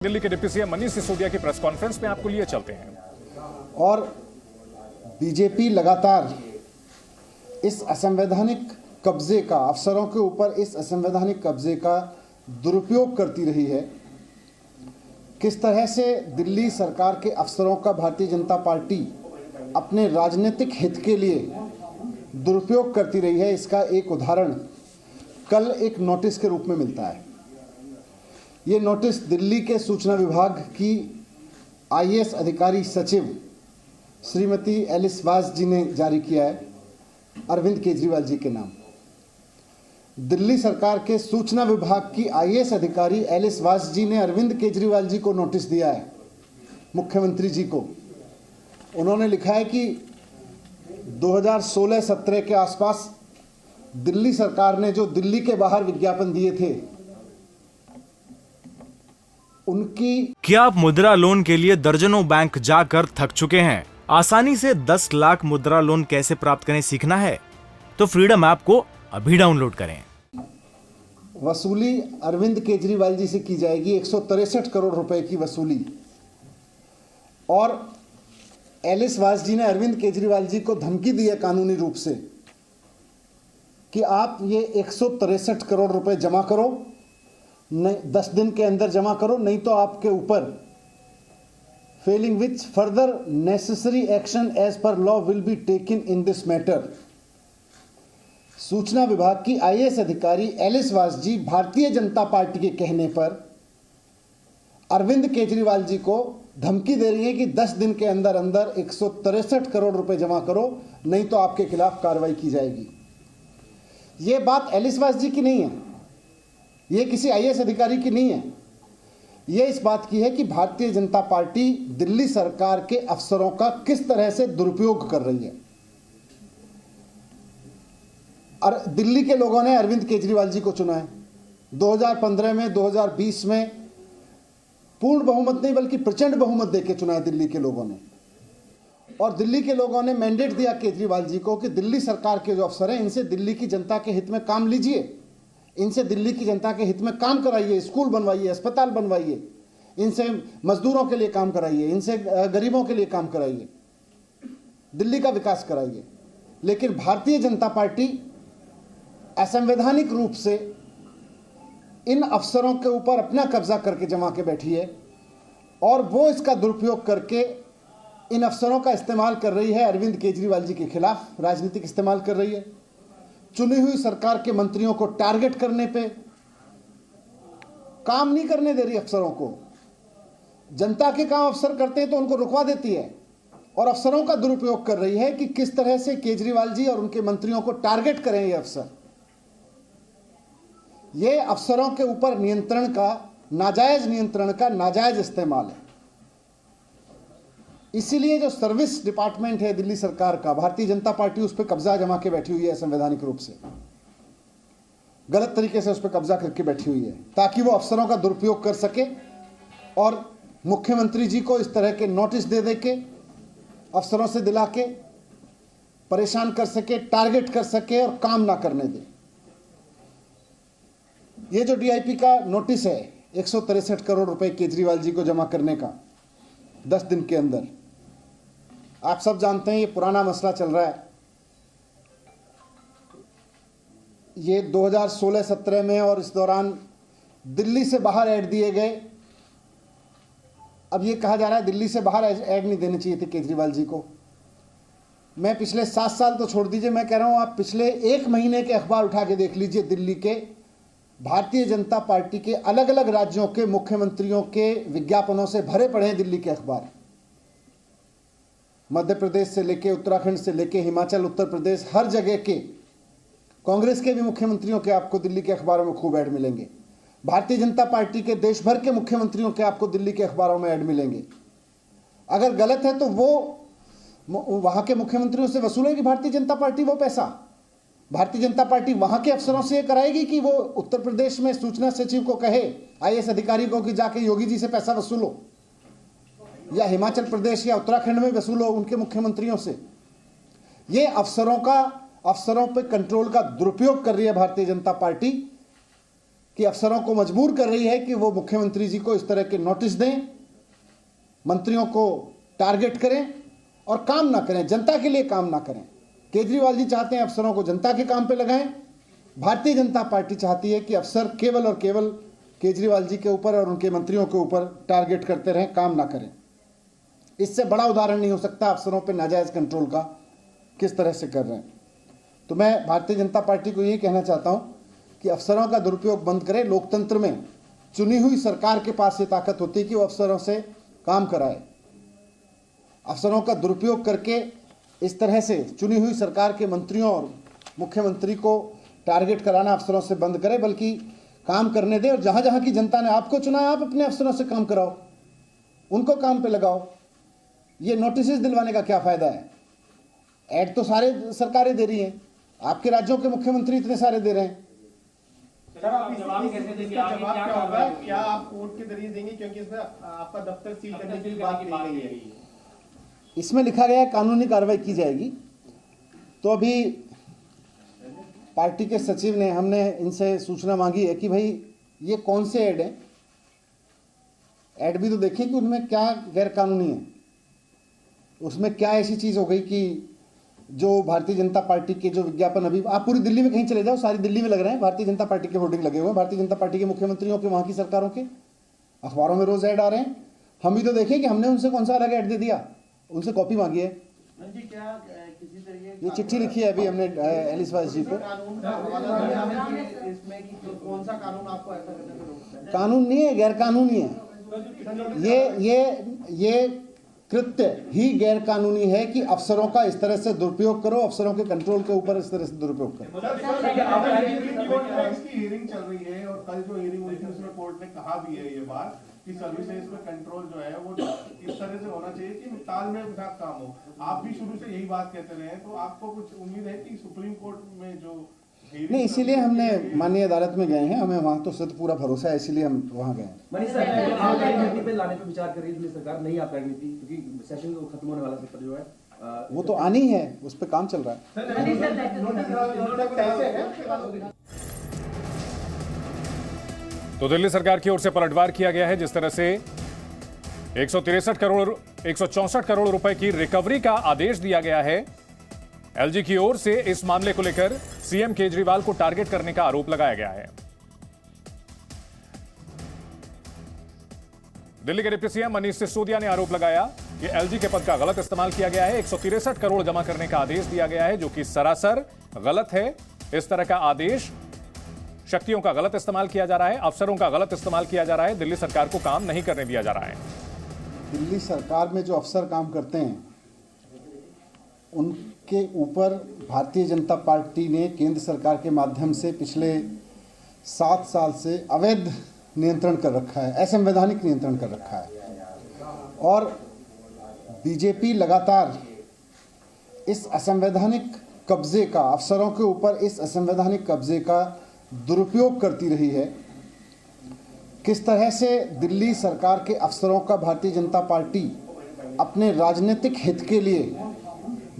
दिल्ली के deputy CM Manish Sisodia की press conference में आपको लिए चलते हैं। और बीजेपी लगातार इस असंवैधानिक कब्जे का, अफसरों के ऊपर इस असंवैधानिक कब्जे का दुरुपयोग करती रही है। किस तरह से दिल्ली सरकार के अफसरों का भारतीय जनता पार्टी अपने राजनीतिक हित के लिए दुरुपयोग करती रही है, इसका एक उदाहरण कल एक नोटिस के रूप में मिलता है। ये नोटिस दिल्ली के सूचना विभाग की आईएएस अधिकारी सचिव श्रीमती एलिस वास जी ने जारी किया है, अरविंद केजरीवाल जी के नाम। दिल्ली सरकार के सूचना विभाग की आईएएस अधिकारी एलिस वास जी ने अरविंद केजरीवाल जी को नोटिस दिया है, मुख्यमंत्री जी को। उन्होंने लिखा है कि 2016-17 के आसपास दिल्ली सरकार ने जो दिल्ली के बाहर विज्ञापन दिए थे, उनकी क्या आप मुद्रा लोन के लिए दर्जनों बैंक जाकर थक चुके हैं? आसानी से 10 लाख मुद्रा लोन कैसे प्राप्त करें सीखना है तो फ्रीडम ऐप को अभी डाउनलोड करें। वसूली अरविंद केजरीवाल जी से की जाएगी 163 करोड़ रुपए की वसूली। और एलिस वास जी ने अरविंद केजरीवाल जी को धमकी दी है कानूनी रूप से कि आप ये 163 करोड़ रुपए जमा करो, 10 दिन के अंदर जमा करो, नहीं तो आपके ऊपर failing which further necessary action as per law will be taken in this matter. सूचना विभाग की आईएएस अधिकारी एलिस वास जी भारतीय जनता पार्टी के कहने पर अरविंद केजरीवाल जी को धमकी दे रही है कि 10 दिन के अंदर अंदर 163 करोड़ रुपए जमा करो, नहीं तो आपके खिलाफ कार्रवाई की जाएगी। यह बात एलिस वास जी की नहीं है, ये किसी आईएएस अधिकारी की नहीं है। ये इस बात की है कि भारतीय जनता पार्टी दिल्ली सरकार के अफसरों का किस तरह से दुरुपयोग कर रही है। और दिल्ली के लोगों ने अरविंद केजरीवाल जी को चुना है 2015 में, 2020 में पूर्ण बहुमत नहीं बल्कि प्रचंड बहुमत देके चुना है दिल्ली के लोगों ने। और दिल्ली के लोगों ने मैंडेट दिया केजरीवाल जी को कि दिल्ली सरकार के जो अफसर हैं, इनसे दिल्ली की जनता के हित में काम लीजिए, इनसे दिल्ली की जनता के हित में काम कराइए, स्कूल बनवाइए, अस्पताल बनवाइए, इनसे मजदूरों के लिए काम कराइए, इनसे गरीबों के लिए काम कराइए, दिल्ली का विकास कराइए। लेकिन भारतीय जनता पार्टी असंवैधानिक रूप से इन अफसरों के ऊपर अपना कब्जा करके जमा के बैठी है और वो इसका दुरुपयोग करके इन अफसरों का इस्तेमाल कर रही है, अरविंद केजरीवाल जी के खिलाफ राजनीतिक इस्तेमाल कर रही है। चुनी हुई सरकार के मंत्रियों को टारगेट करने पे, काम नहीं करने दे रही अफसरों को। जनता के काम अफसर करते हैं तो उनको रुकवा देती है और अफसरों का दुरुपयोग कर रही है कि किस तरह से केजरीवाल जी और उनके मंत्रियों को टारगेट करें ये अफसर। ये अफसरों के ऊपर नियंत्रण का, नाजायज नियंत्रण का नाजायज इस्तेमाल है। इसीलिए जो सर्विस डिपार्टमेंट है दिल्ली सरकार का, भारतीय जनता पार्टी उस पर कब्जा जमा के बैठी हुई है, संवैधानिक रूप से गलत तरीके से उस पर कब्जा करके बैठी हुई है, ताकि वो अफसरों का दुरुपयोग कर सके और मुख्यमंत्री जी को इस तरह के नोटिस दे दे के, अफसरों से दिला के परेशान कर सके, टारगेट कर सके और काम ना करने दे। ये जो डीआईपी का नोटिस है 163 करोड़ रुपए केजरीवाल जी को जमा करने का 10 दिन के अंदर, आप सब जानते हैं ये पुराना मसला चल रहा है। ये 2016-17 में और इस दौरान दिल्ली से बाहर ऐड दिए गए। अब ये कहा जा रहा है दिल्ली से बाहर ऐड नहीं देने चाहिए थे केजरीवाल जी को। मैं पिछले 7 साल तो छोड़ दीजिए, मैं कह रहा हूं आप पिछले 1 महीने के अखबार उठा के देख लीजिए। दिल्ली के भारतीय जनता पार्टी के अलग अलग राज्यों के मुख्यमंत्रियों के विज्ञापनों से भरे पड़े हैं दिल्ली के अखबार। मध्य प्रदेश से लेके, उत्तराखंड से लेके, हिमाचल, उत्तर प्रदेश, हर जगह के कांग्रेस के भी मुख्यमंत्रियों के आपको दिल्ली के अखबारों में खूब ऐड मिलेंगे। भारतीय जनता पार्टी के देश भर के मुख्यमंत्रियों के आपको दिल्ली के अखबारों में ऐड मिलेंगे। अगर गलत है तो वो वहां के मुख्यमंत्रियों से वसूलेगी भारतीय जनता पार्टी वो पैसा। भारतीय जनता पार्टी वहां के अफसरों से यह कराएगी कि वो उत्तर प्रदेश में सूचना सचिव को कहे, आईएएस अधिकारी को, कि जाके योगी जी से पैसा वसूलो, या हिमाचल प्रदेश या उत्तराखंड में वसूलो उनके मुख्यमंत्रियों से। ये अफसरों पे कंट्रोल का दुरुपयोग कर रही है भारतीय जनता पार्टी कि अफसरों को मजबूर कर रही है कि वो मुख्यमंत्री जी को इस तरह के नोटिस दें, मंत्रियों को टारगेट करें और काम ना करें, जनता के लिए काम ना करें। केजरीवाल जी चाहते हैं अफसरों को जनता के काम पे लगाएं। भारतीय जनता पार्टी चाहती है कि अफसर केवल और केवल केजरीवाल जी के ऊपर और उनके मंत्रियों के ऊपर टारगेट करते रहें, काम ना करें। इससे बड़ा उदाहरण नहीं हो सकता अफसरों पे नाजायज कंट्रोल का किस तरह से कर रहे हैं। तो मैं भारतीय जनता पार्टी को ये कहना चाहता हूं कि अफसरों का दुरुपयोग बंद करें। लोकतंत्र में चुनी हुई सरकार के पास ये ताकत होती है कि वो अफसरों से काम कराए। अफसरों का दुरुपयोग करके इस तरह से चुनी हुई सरकार के मंत्रियों और मुख्यमंत्री को टारगेट कराना अफसरों से बंद करें, बल्कि काम करने दें। और जहां जहां की जनता ने आपको चुना है, आप अपने अफसरों से काम कराओ, उनको काम पे लगाओ। ये नोटिस दिलवाने का क्या फायदा है? ऐड तो सारे सरकारें दे रही हैं, आपके राज्यों के मुख्यमंत्री इतने सारे दे रहे हैं। सर, आप इसका जवाब क्या होगा? क्या आप कोर्ट के जरिए देंगे, क्योंकि इसमें आपका दफ्तर सील करने की बात कही गई है। इसमें लिखा गया है कानूनी कार्रवाई की जाएगी। तो अभी पार्टी के सचिव ने, हमने इनसे सूचना मांगी है कि भाई ये कौन से ऐड हैं, ऐड भी तो देखें कि उनमें क्या गैरकानूनी है, उसमें क्या ऐसी चीज़ हो गई कि जो भारतीय जनता पार्टी के जो विज्ञापन, अभी आप पूरी दिल्ली में कहीं चले जाओ, सारी दिल्ली में लग रहे हैं, भारतीय जनता पार्टी के होर्डिंग लगे हुए हैं, भारतीय जनता पार्टी के मुख्यमंत्रियों के, वहाँ की सरकारों के, अखबारों में रोज ऐड आ रहे हैं। हम भी तो देखें कि हमने उनसे कौन सा अलग ऐड दे दिया, उनसे कॉपी मांगी है। ये चिट्ठी लिखी है अभी हमने एलिस वाइस जी को। कानून नहीं है, गैर कानूनी है। ये कृत्य ही गैर कानूनी है कि अफसरों का इस तरह से दुरुपयोग करो, अफसरों के कंट्रोल के ऊपर इस तरह से दुरुपयोग करो। इसकी हियरिंग चल रही है और कल जो हियरिंग हुई थी उसमें कोर्ट ने कहा भी है ये बात कि सर्विसेज में कंट्रोल जो है वो इस तरह से होना चाहिए कि तालमेल के साथ काम हो। आप भी शुरू से यही बात कहते रहे, तो आपको कुछ उम्मीद है कि सुप्रीम कोर्ट में जो नहीं, इसीलिए हमने माननीय अदालत में गए हैं, हमें वहाँ तो सिर्फ पूरा भरोसा है, इसीलिए हम वहाँ गए हैं। मनीष सर, आप रणनीति पे लाने पे विचार कर रही है सरकार, नहीं आप रणनीति, क्योंकि सेशन खत्म होने वाला पेपर जो है वो तो आनी है, उस पर काम चल रहा है। तो दिल्ली सरकार की ओर से पलटवार किया गया है। जिस तरह से 164 करोड़ रुपए की रिकवरी का आदेश दिया गया है, एलजी की ओर से इस मामले को लेकर सीएम केजरीवाल को टारगेट करने का आरोप लगाया गया है। दिल्ली के डिप्टी सीएम मनीष सिसोदिया ने आरोप लगाया कि एलजी के पद का गलत इस्तेमाल किया गया है। 163 करोड़ जमा करने का आदेश दिया गया है, जो कि सरासर गलत है। इस तरह का आदेश, शक्तियों का गलत इस्तेमाल किया जा रहा है, अफसरों का गलत इस्तेमाल किया जा रहा है, दिल्ली सरकार को काम नहीं करने दिया जा रहा है। दिल्ली सरकार में जो अफसर काम करते हैं उनके ऊपर भारतीय जनता पार्टी ने केंद्र सरकार के माध्यम से पिछले 7 साल से अवैध नियंत्रण कर रखा है, असंवैधानिक नियंत्रण कर रखा है। और बीजेपी लगातार इस असंवैधानिक कब्जे का, अफसरों के ऊपर इस असंवैधानिक कब्जे का दुरुपयोग करती रही है। किस तरह से दिल्ली सरकार के अफसरों का भारतीय जनता पार्टी अपने राजनीतिक हित के लिए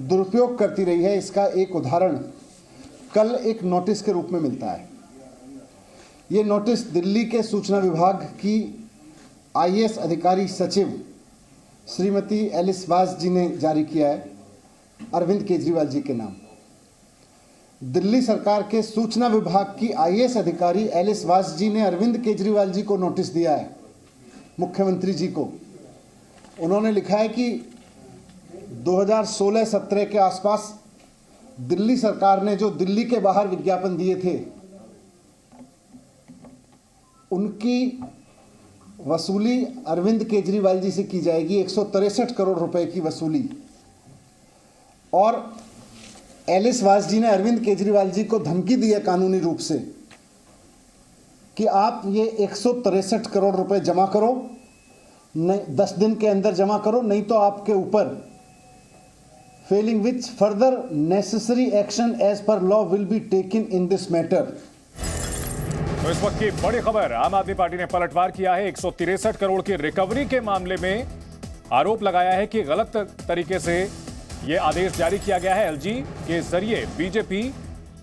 दुरुपयोग करती रही है, इसका एक उदाहरण कल एक नोटिस के रूप में मिलता है। ये नोटिस दिल्ली के सूचना विभाग की आईएएस अधिकारी सचिव श्रीमती एलिस वास जी ने जारी किया है, अरविंद केजरीवाल जी के नाम। दिल्ली सरकार के सूचना विभाग की आईएएस अधिकारी एलिस वास जी ने अरविंद केजरीवाल जी को नोटिस दिया है, मुख्यमंत्री जी को। उन्होंने लिखा है कि 2016-17 के आसपास दिल्ली सरकार ने जो दिल्ली के बाहर विज्ञापन दिए थे, उनकी वसूली अरविंद केजरीवाल जी से की जाएगी, 163 करोड़ रुपए की वसूली। और एलिस वास जी ने अरविंद केजरीवाल जी को धमकी दी है कानूनी रूप से कि आप ये 163 करोड़ रुपए जमा करो, 10 दिन के अंदर जमा करो, नहीं तो आपके ऊपर failing which further necessary action as per law will be taken in this matter. तो इस वक्त की बड़ी खबर, आम आदमी पार्टी ने पलटवार किया है। 163 करोड़ की रिकवरी के मामले में आरोप लगाया है कि गलत तरीके से यह आदेश जारी किया गया है। एलजी के जरिए बीजेपी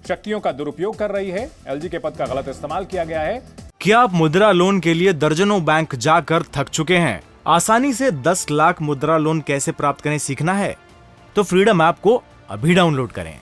शक्तियों का दुरुपयोग कर रही है, एलजी के पद का गलत इस्तेमाल किया गया है। क्या आप मुद्रा लोन के लिए दर्जनों बैंक जाकर थक चुके हैं? आसानी से 10 लाख मुद्रा लोन कैसे प्राप्त करें सीखना है? तो फ्रीडम ऐप को अभी डाउनलोड करें।